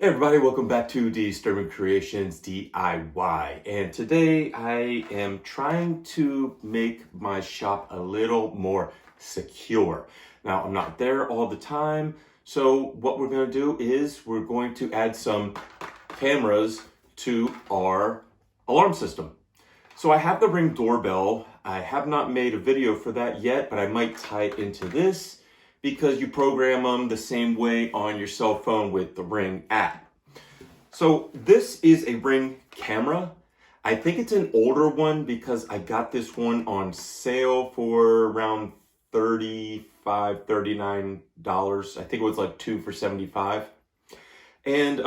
Hey everybody, welcome back to Disturbing Creations DIY. And today I am trying to make my shop a little more secure. Now, I'm not there all the time, so what we're going to do is we're going to add some cameras to our alarm system. So I have the Ring doorbell. I have not made a video for that yet, but I might tie it into this because you program them the same way on your cell phone with the Ring app. So this is a Ring camera. I think it's an older one because I got this one on sale for around $35, $39. I think it was like two for $75. And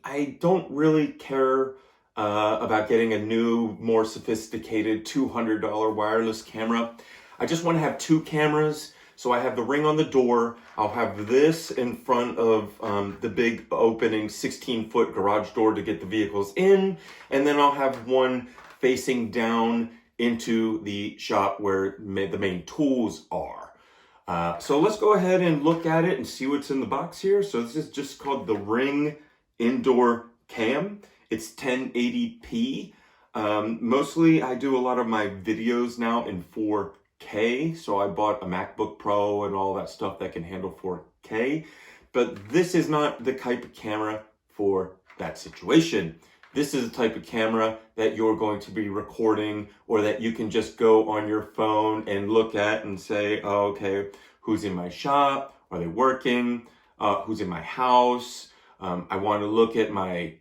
I don't really care about getting a new, more sophisticated $200 wireless camera. I just want to have two cameras. So I have the Ring on the door. I'll have this in front of the big opening 16-foot garage door to get the vehicles in. And then I'll have one facing down into the shop where the main tools are. So let's go ahead and look at it and see what's in the box here. So this is just called the Ring Indoor Cam. It's 1080p. Mostly I do a lot of my videos now in 4K. So I bought a MacBook Pro and all that stuff that can handle 4K. But this is not the type of camera for that situation. This is the type of camera that you're going to be recording or that you can just go on your phone and look at and say, oh, okay, who's in my shop? Are they working? Who's in my house? I want to look at my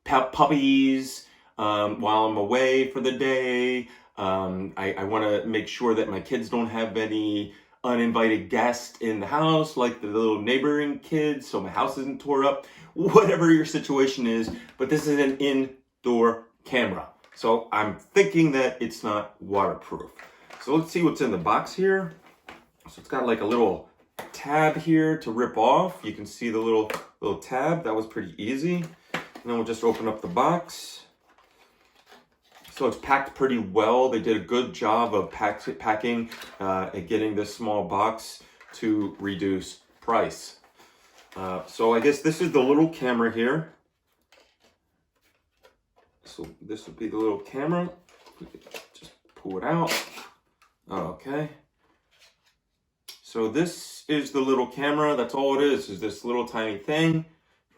puppies while I'm away for the day. I want to make sure that my kids don't have any uninvited guests in the house, like the little neighboring kids, so my house isn't tore up. Whatever your situation is, but this is an indoor camera. So I'm thinking that it's not waterproof. So let's see what's in the box here. So it's got like a little tab here to rip off. You can see the little tab. That was pretty easy. And then we'll just open up the box. So it's packed pretty well. They did a good job of packing and getting this small box to reduce price. So I guess this is the little camera here. So this would be the little camera. Just pull it out. Okay. So this is the little camera. That's all it is this little tiny thing.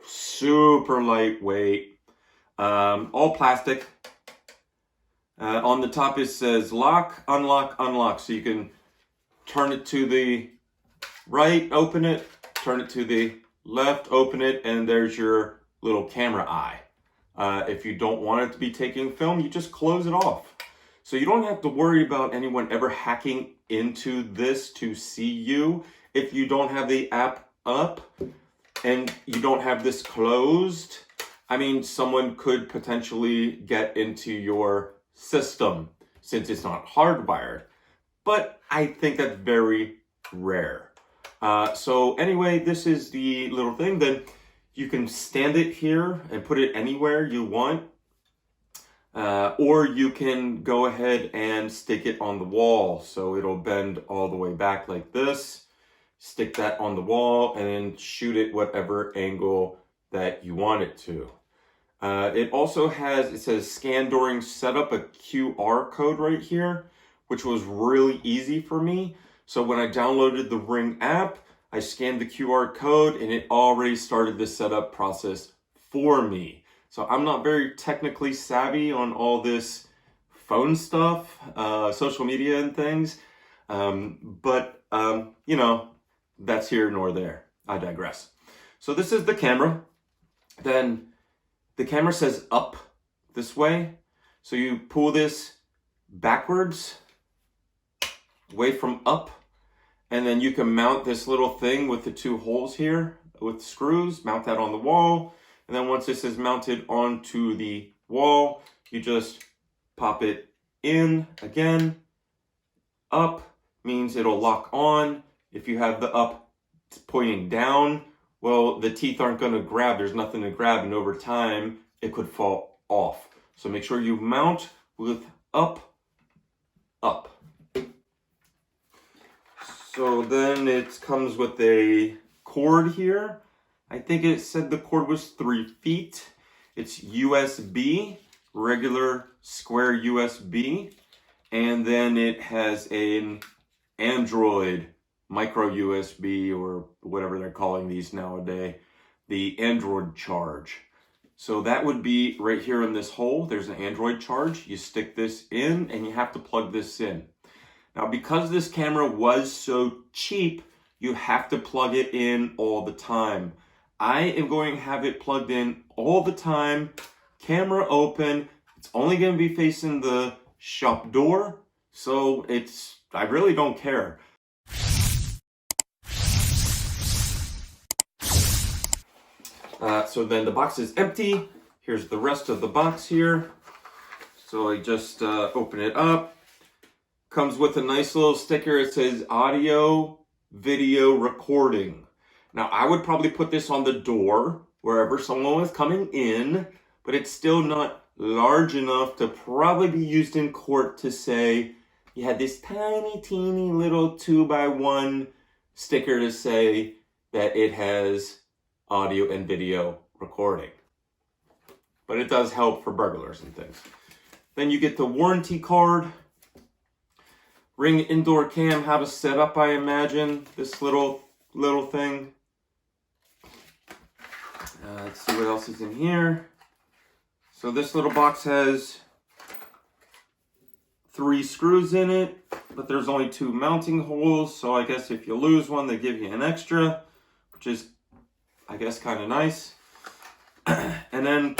Super lightweight. All plastic. On the top it says lock, unlock, unlock. So you can turn it to the right, open it, turn it to the left, open it, and there's your little camera eye. If you don't want it to be taking film, you just close it off. So you don't have to worry about anyone ever hacking into this to see you. If you don't have the app up and you don't have this closed, I mean, someone could potentially get into your system since it's not hardwired. But I think that's very rare. So anyway, this is the little thing. Then you can stand it here and put it anywhere you want. Or you can go ahead and stick it on the wall. So it'll bend all the way back like this. Stick that on the wall and then shoot it whatever angle that you want it to. It also has, it says scan during setup, a QR code right here, which was really easy for me. So when I downloaded the Ring app, I scanned the QR code and it already started the setup process for me. So I'm not very technically savvy on all this phone stuff, social media and things. But you know, that's here nor there. I digress. So this is the camera. Then the camera says up this way. So you pull this backwards, away from up. And then you can mount this little thing with the two holes here with screws, mount that on the wall. And then once this is mounted onto the wall, you just pop it in again. Up means it'll lock on. If you have the up pointing down, well, the teeth aren't going to grab. There's nothing to grab. And over time, it could fall off. So make sure you mount with up, up. So then it comes with a cord here. I think it said the cord was 3 feet. It's USB, regular square USB. And then it has an Android micro USB, or whatever they're calling these nowadays, the Android charge. So that would be right here in this hole. There's an Android charge. You stick this in and you have to plug this in. Now, because this camera was so cheap, you have to plug it in all the time. I am going to have it plugged in all the time, camera open. It's only going to be facing the shop door, so I really don't care. So then the box is empty. Here's the rest of the box here. So I just open it up. Comes with a nice little sticker. It says audio, video recording. Now I would probably put this on the door wherever someone was coming in, but it's still not large enough to probably be used in court to say you had this tiny, teeny little 2x1 sticker to say that it has audio and video recording. But it does help for burglars and things. Then you get the warranty card. Ring indoor cam, how to set up, I imagine, this little thing. Let's see what else is in here. So this little box has 3 screws in it, but there's only 2 mounting holes. So I guess if you lose one, they give you an extra, which is, I guess, kind of nice. And then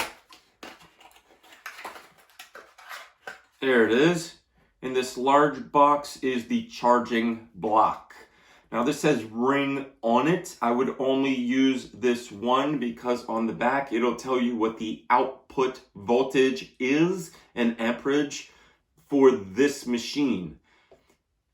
there it is. In this large box is the charging block. Now this says Ring on it. I would only use this one because on the back it'll tell you what the output voltage is and amperage for this machine.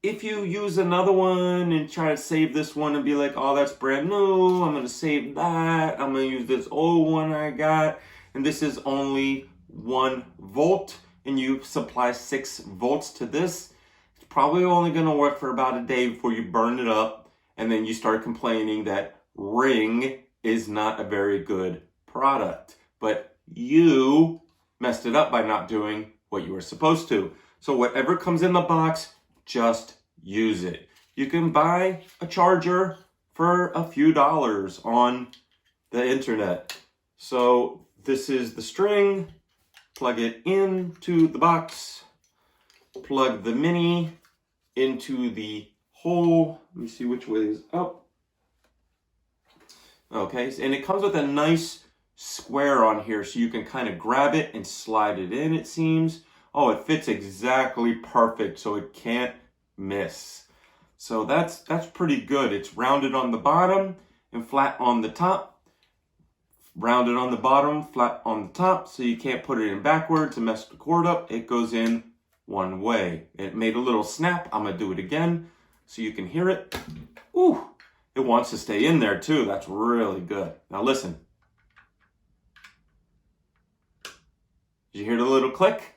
If you use another one and try to save this one and be like, oh, that's brand new, I'm going to save that, I'm going to use this old one I got, and this is only 1 volt, and you supply 6 volts to this, it's probably only going to work for about a day before you burn it up, and then you start complaining that Ring is not a very good product. But you messed it up by not doing what you were supposed to. So whatever comes in the box, just use it. You can buy a charger for a few dollars on the internet. So this is the string. Plug it into the box. Plug the mini into the hole. Let me see which way is up. Okay, and it comes with a nice square on here so you can kind of grab it and slide it in, it seems. Oh, it fits exactly perfect, so it can't miss. So that's pretty good. It's rounded on the bottom and flat on the top. Rounded on the bottom, flat on the top, so you can't put it in backwards and mess the cord up. It goes in one way. It made a little snap. I'm gonna do it again so you can hear it. Ooh, it wants to stay in there too. That's really good. Now listen. Did you hear the little click?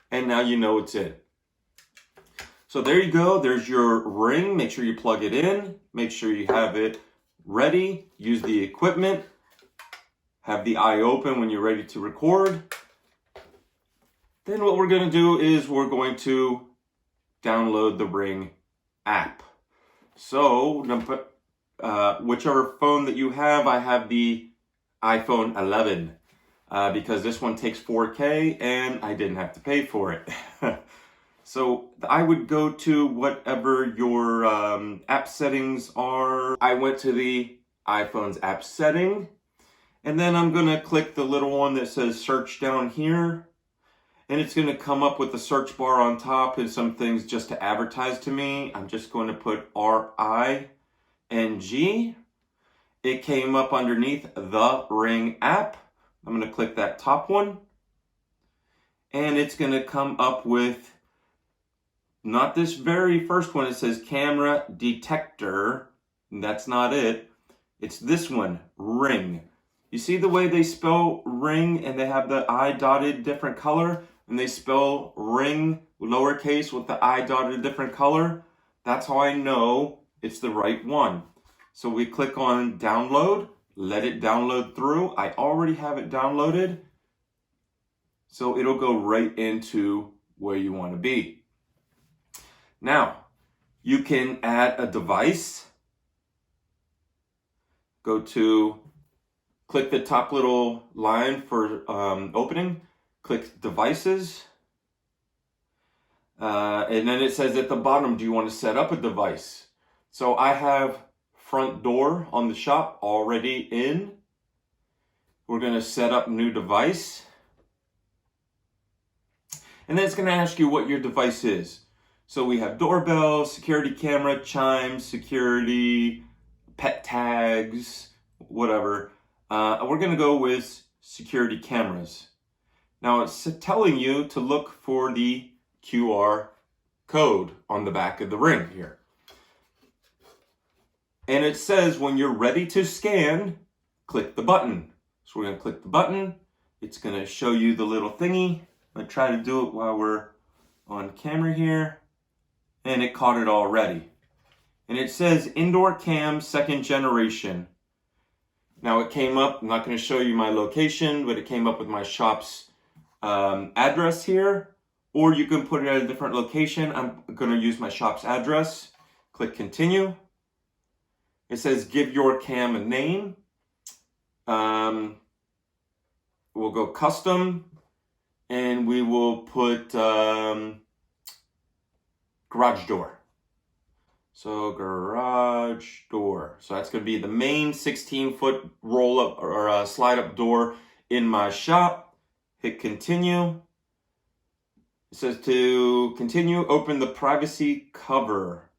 And now you know it's in. So there you go. There's your Ring. Make sure you plug it in. Make sure you have it ready. Use the equipment. Have the eye open when you're ready to record. Then what we're going to do is we're going to download the Ring app. So whichever phone that you have, I have the iPhone 11. Because this one takes 4K and I didn't have to pay for it. So I would go to whatever your app settings are. I went to the iPhone's app setting, and then I'm going to click the little one that says search down here, and it's going to come up with the search bar on top and some things just to advertise to me. I'm just going to put RING. It came up underneath the Ring app. I'm going to click that top one, and it's going to come up with not this very first one. It says camera detector, and that's not it. It's this one, Ring. You see the way they spell Ring, and they have the I dotted different color, and they spell Ring lowercase with the I dotted different color? That's how I know it's the right one. So we click on download. let it download through. I already have it downloaded, so it'll go right into where you want to be. Now, you can add a device. Go to, click the top little line for opening, click devices, and then it says at the bottom, do you want to set up a device? So I have front door on the shop already in. We're going to set up new device. And then it's going to ask you what your device is. So we have doorbell, security camera, chimes, security, pet tags, whatever. We're going to go with security cameras. Now it's telling you to look for the QR code on the back of the ring here. And it says when you're ready to scan, click the button. So we're going to click the button. It's going to show you the little thingy. I'm going to try to do it while we're on camera here. And it caught it already. And it says Indoor Cam 2nd generation. Now it came up, I'm not going to show you my location, but it came up with my shop's address here. Or you can put it at a different location. I'm going to use my shop's address. Click continue. It says give your cam a name. We'll go custom. And we will put garage door. So garage door. So that's going to be the main 16-foot roll up or slide up door in my shop. Hit continue. It says to continue, open the privacy cover.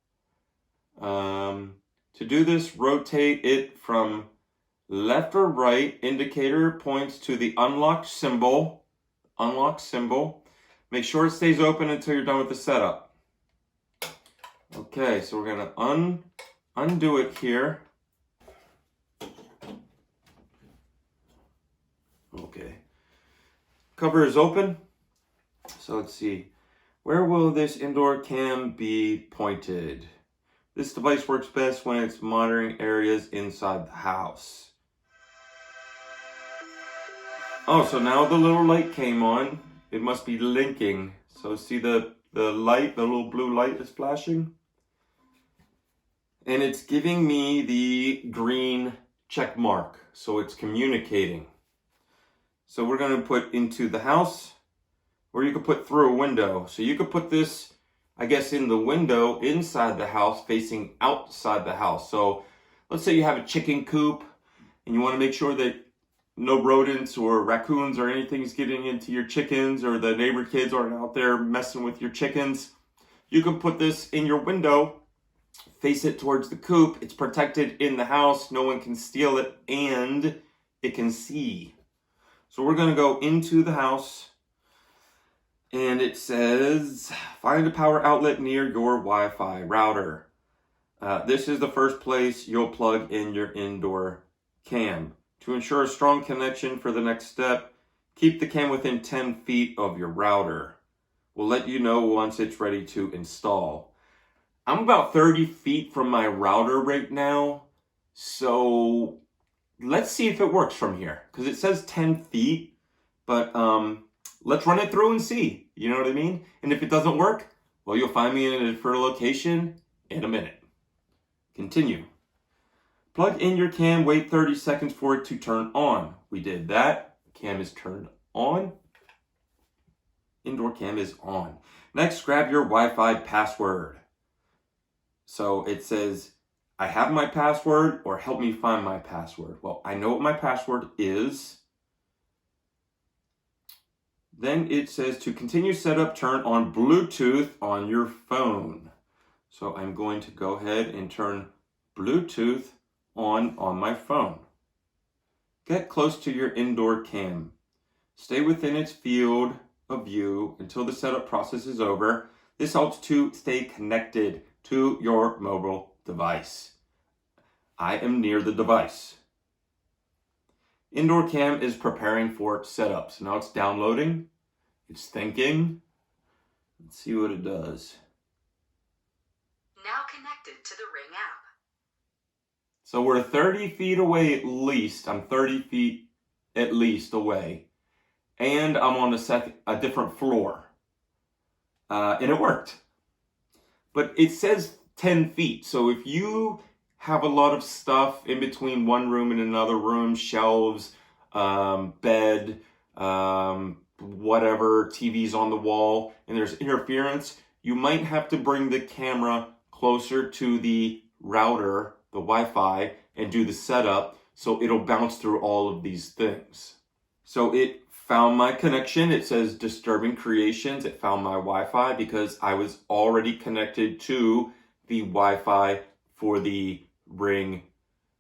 To do this, rotate it from left or right. Indicator points to the unlocked symbol. Unlock symbol. Make sure it stays open until you're done with the setup. Okay, so we're gonna undo it here. Okay. Cover is open. So let's see. Where will this indoor cam be pointed? This device works best when it's monitoring areas inside the house. Oh, so now the little light came on. It must be linking. So see the light, the little blue light is flashing? And it's giving me the green check mark. So it's communicating. So we're going to put into the house, or you could put through a window. So you could put this, I guess, in the window inside the house facing outside the house. So let's say you have a chicken coop and you want to make sure that no rodents or raccoons or anything is getting into your chickens, or the neighbor kids aren't out there messing with your chickens. You can put this in your window, face it towards the coop. It's protected in the house. No one can steal it, and it can see. So we're going to go into the house, and it says, find a power outlet near your Wi-Fi router. This is the first place you'll plug in your indoor cam. To ensure a strong connection for the next step, keep the cam within 10 feet of your router. We'll let you know once it's ready to install. I'm about 30 feet from my router right now, so let's see if it works from here, because it says 10 feet, but let's run it through and see, you know what I mean? And if it doesn't work, well, you'll find me in a different location in a minute. Continue. Plug in your cam, wait 30 seconds for it to turn on. We did that. Cam is turned on. Indoor cam is on. Next, grab your Wi-Fi password. So it says, I have my password, or help me find my password. Well, I know what my password is. Then it says to continue setup, turn on Bluetooth on your phone. So I'm going to go ahead and turn Bluetooth on my phone. Get close to your indoor cam. Stay within its field of view until the setup process is over. This helps to stay connected to your mobile device. I am near the device. Indoor cam is preparing for setup. So now it's downloading. It's thinking. Let's see what it does. Now connected to the Ring app. So we're 30 feet away at least. I'm 30 feet at least away. And I'm on a different floor. And it worked. But it says 10 feet. So if you have a lot of stuff in between one room and another room, shelves, bed, whatever, TVs on the wall, and there's interference, you might have to bring the camera closer to the router, the Wi-Fi, and do the setup so it'll bounce through all of these things. So it found my connection. It says disturbing creations. It found my Wi-Fi because I was already connected to the Wi-Fi for the Ring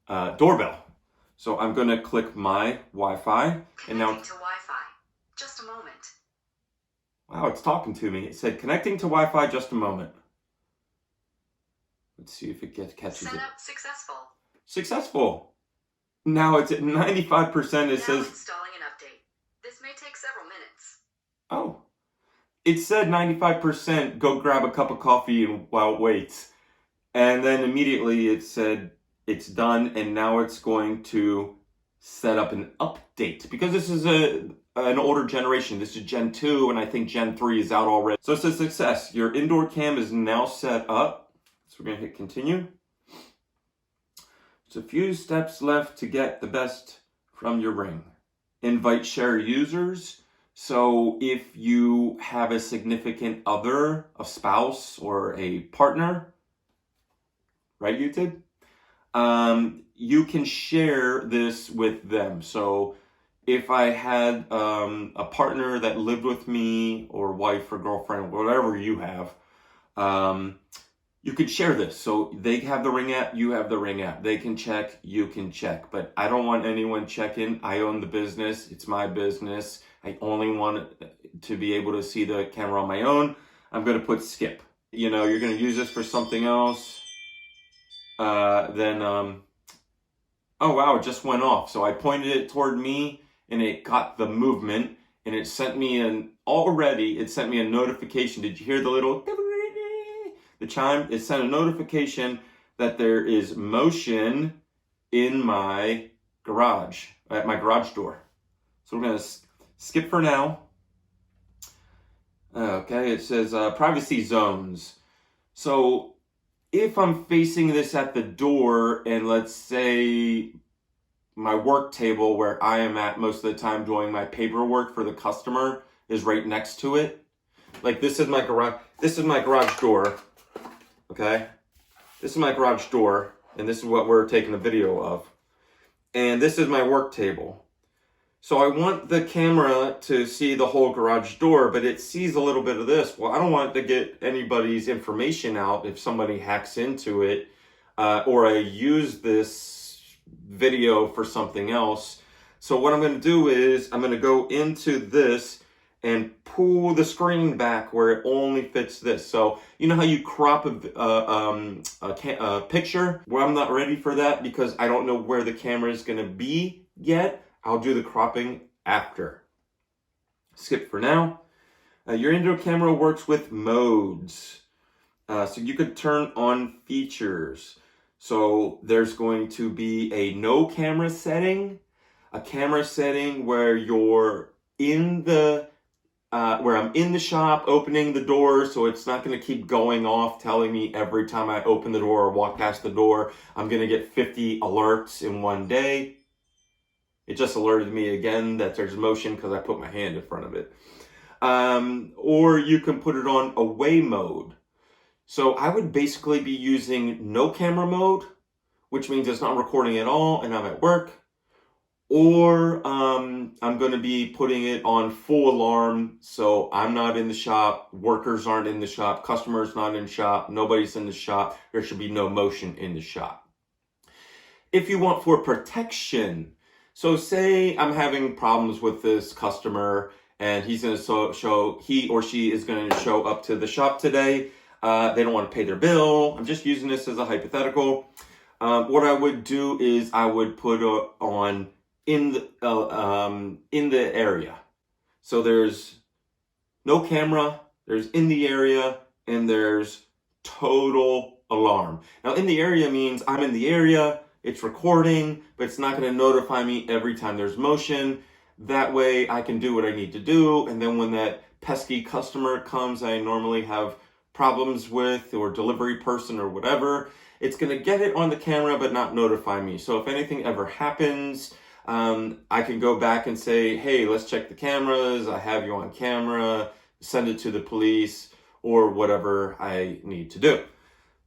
doorbell. So I'm going to click my Wi-Fi. And now to Wi-Fi. Just a moment. Wow, it's talking to me. It said connecting to Wi-Fi, just a moment. Let's see if it catches it. Setup successful. Successful. Now it's at 95%. It says installing an update. This may take several minutes. Oh. It said 95%, go grab a cup of coffee while it waits. And then immediately it said it's done, and now it's going to set up an update. Because this is an older generation. This is Gen 2, and I think Gen 3 is out already. So it says success. Your indoor cam is now set up. So we're going to hit continue. There's a few steps left to get the best from your Ring. Invite share users. So if you have a significant other, a spouse, or a partner, right, YouTube? You can share this with them. So if I had a partner that lived with me, or wife or girlfriend, whatever you have, you could share this. So they have the Ring app, you have the Ring app. They can check, you can check. But I don't want anyone checking. I own the business. It's my business. I only want to be able to see the camera on my own. I'm going to put skip. You know, you're going to use this for something else. Oh wow, it just went off. So I pointed it toward me and it got the movement, and it sent me it sent me a notification. Did you hear the little the chime? It sent a notification that there is motion in my garage, at my garage door. So we're going to skip for now. Okay, it says privacy zones. So if I'm facing this at the door, and let's say my work table where I am at most of the time doing my paperwork for the customer is right next to it. Like this is my garage door. Okay, this is my garage door, and this is what we're taking a video of. And this is my work table. So I want the camera to see the whole garage door, but it sees a little bit of this. Well, I don't want it to get anybody's information out if somebody hacks into it, or I use this video for something else. So what I'm going to do is I'm going to go into this and pull the screen back where it only fits this. So you know how you crop a picture? Well, I'm not ready for that because I don't know where the camera is going to be yet. I'll do the cropping after. Skip for now. Your indoor camera works with modes. So you could turn on features. So there's going to be a no camera setting, a camera setting where you're in the where I'm in the shop opening the door, so it's not going to keep going off telling me every time I open the door or walk past the door. I'm going to get 50 alerts in one day. It just alerted me again that there's motion because I put my hand in front of it. Or you can put it on away mode. So I would basically be using no camera mode, which means it's not recording at all and I'm at work. Or I'm going to be putting it on full alarm, so I'm not in the shop, workers aren't in the shop, customers not in the shop, nobody's in the shop, there should be no motion in the shop. If you want for protection, so say I'm having problems with this customer and he's going to he or she is going to show up to the shop today. They don't want to pay their bill. I'm just using this as a hypothetical. What I would do is I would put on in the area. So there's no camera, there's in the area, and there's total alarm. Now in the area means I'm in the area, it's recording, but it's not going to notify me every time there's motion. That way I can do what I need to do. And then when that pesky customer comes I normally have problems with, or delivery person or whatever, it's going to get it on the camera but not notify me. So if anything ever happens, I can go back and say, hey, let's check the cameras. I have you on camera. Send it to the police or whatever I need to do.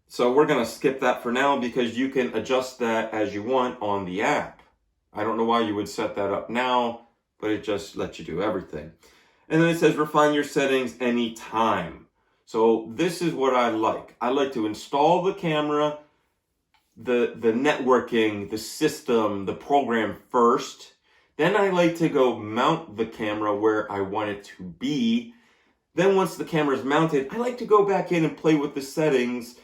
So we're going to skip that for now because you can adjust that as you want on the app. I don't know why you would set that up now, but it just lets you do everything. And then it says refine your settings anytime. So this is what I like. I like to install the camera, the networking, the system, the program first. Then I like to go mount the camera where I want it to be. Then once the camera is mounted, I like to go back in and play with the settings.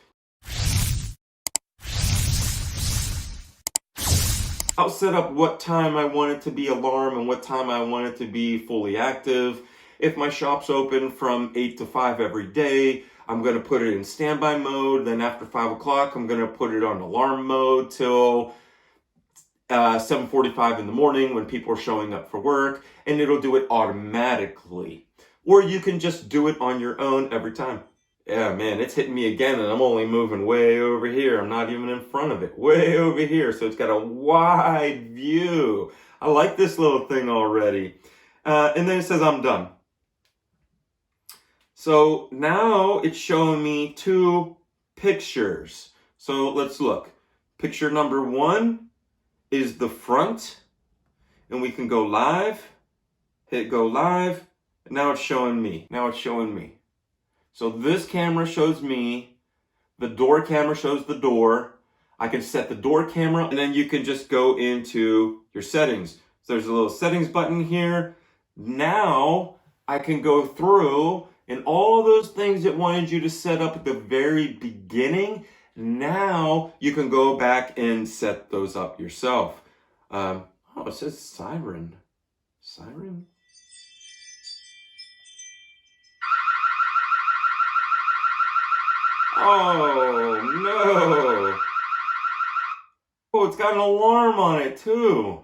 I'll set up what time I want it to be alarm and what time I want it to be fully active. If my shop's open from 8 to 5 every day, I'm going to put it in standby mode. Then after 5 o'clock, I'm going to put it on alarm mode till 7:45 in the morning when people are showing up for work, and it'll do it automatically. Or you can just do it on your own every time. Yeah, man, it's hitting me again, and I'm only moving way over here. I'm not even in front of it. Way over here, so it's got a wide view. I like this little thing already. And then it says I'm done. So now it's showing me 2 pictures. So let's look. Picture number 1 is the front, and we can go live. Hit go live. And now it's showing me. So this camera shows me, the door camera shows the door. I can set the door camera, and then you can just go into your settings. So there's a little settings button here. Now I can go through, and all those things that wanted you to set up at the very beginning, now you can go back and set those up yourself. Oh, it says siren. Siren? Oh, no. Oh, it's got an alarm on it, too,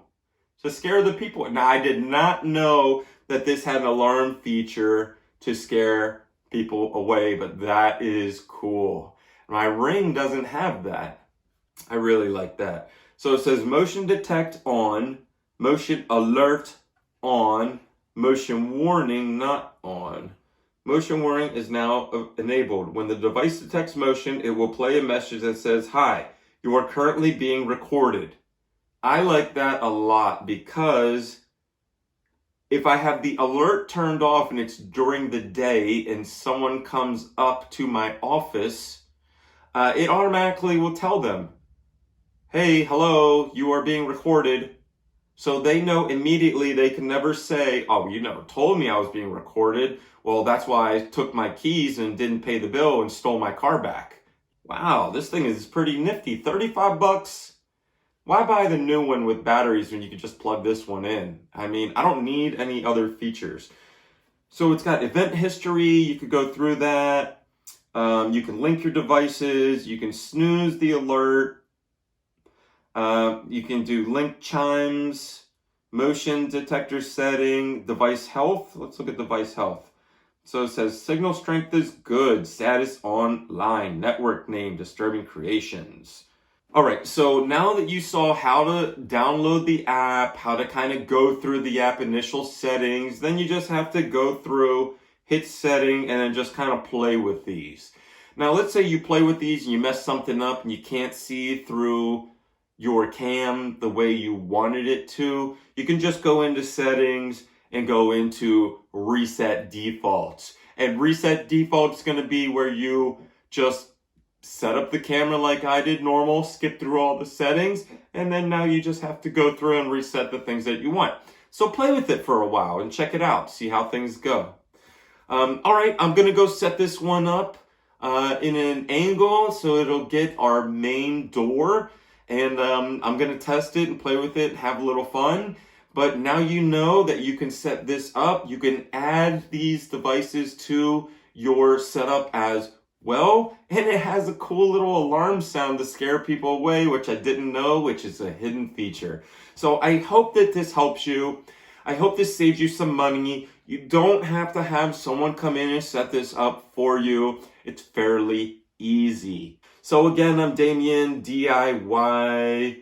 to scare the people. Now, I did not know that this had an alarm feature to scare people away, but that is cool. My Ring doesn't have that. I really like that. So it says motion detect on, motion alert on, motion warning not on. Motion warning is now enabled. When the device detects motion, it will play a message that says, "Hi, you are currently being recorded." I like that a lot because if I have the alert turned off and it's during the day and someone comes up to my office, it automatically will tell them, "Hey, hello, you are being recorded." So they know immediately. They can never say, "Oh, you never told me I was being recorded. Well, that's why I took my keys and didn't pay the bill and stole my car back." Wow, this thing is pretty nifty. $35. Why buy the new one with batteries when you could just plug this one in? I mean, I don't need any other features. So it's got event history. You could go through that. You can link your devices. You can snooze the alert. You can do link chimes, motion detector setting, device health. Let's look at device health. So it says signal strength is good, status online, network name, disturbing creations. All right, so now that you saw how to download the app, how to kind of go through the app initial settings, then you just have to go through, hit setting, and then just kind of play with these. Now, let's say you play with these and you mess something up and you can't see through your cam the way you wanted it to. You can just go into settings and go into reset defaults. And reset defaults is going to be where you just set up the camera like I did normal, skip through all the settings, and then now you just have to go through and reset the things that you want. So play with it for a while and check it out, see how things go. All right, I'm going to go set this one up in an angle so it'll get our main door. And I'm going to test it and play with it, have a little fun. But now you know that you can set this up. You can add these devices to your setup as Well, and it has a cool little alarm sound to scare people away, which I didn't know, which is a hidden feature. So I hope that this helps you. I hope this saves you some money. You don't have to have someone come in and set this up for you. It's fairly easy. So again, I'm Damien, DIY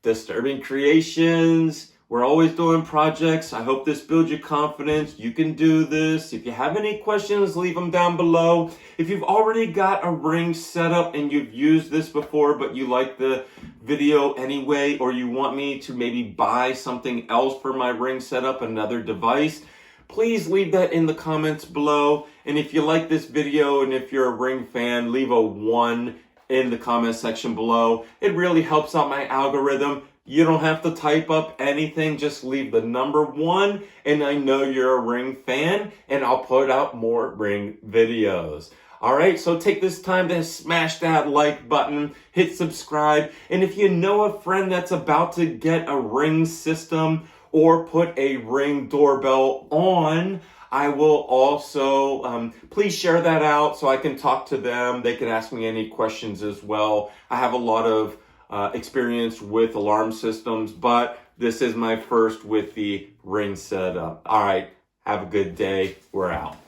Disturbing Creations. We're always doing projects. I hope this builds your confidence. You can do this. If you have any questions, leave them down below. If you've already got a ring set up and you've used this before, but you like the video anyway, or you want me to maybe buy something else for my ring setup, another device, please leave that in the comments below. And if you like this video and if you're a ring fan, leave a 1 in the comment section below. It really helps out my algorithm. You don't have to type up anything, just leave the number 1, and I know you're a ring fan, and I'll put out more ring videos. All right, so take this time to smash that like button, hit subscribe, and if you know a friend that's about to get a ring system or put a ring doorbell on, I will also, please share that out so I can talk to them. They can ask me any questions as well. I have a lot of experience with alarm systems, but this is my first with the ring setup. All right, have a good day. We're out.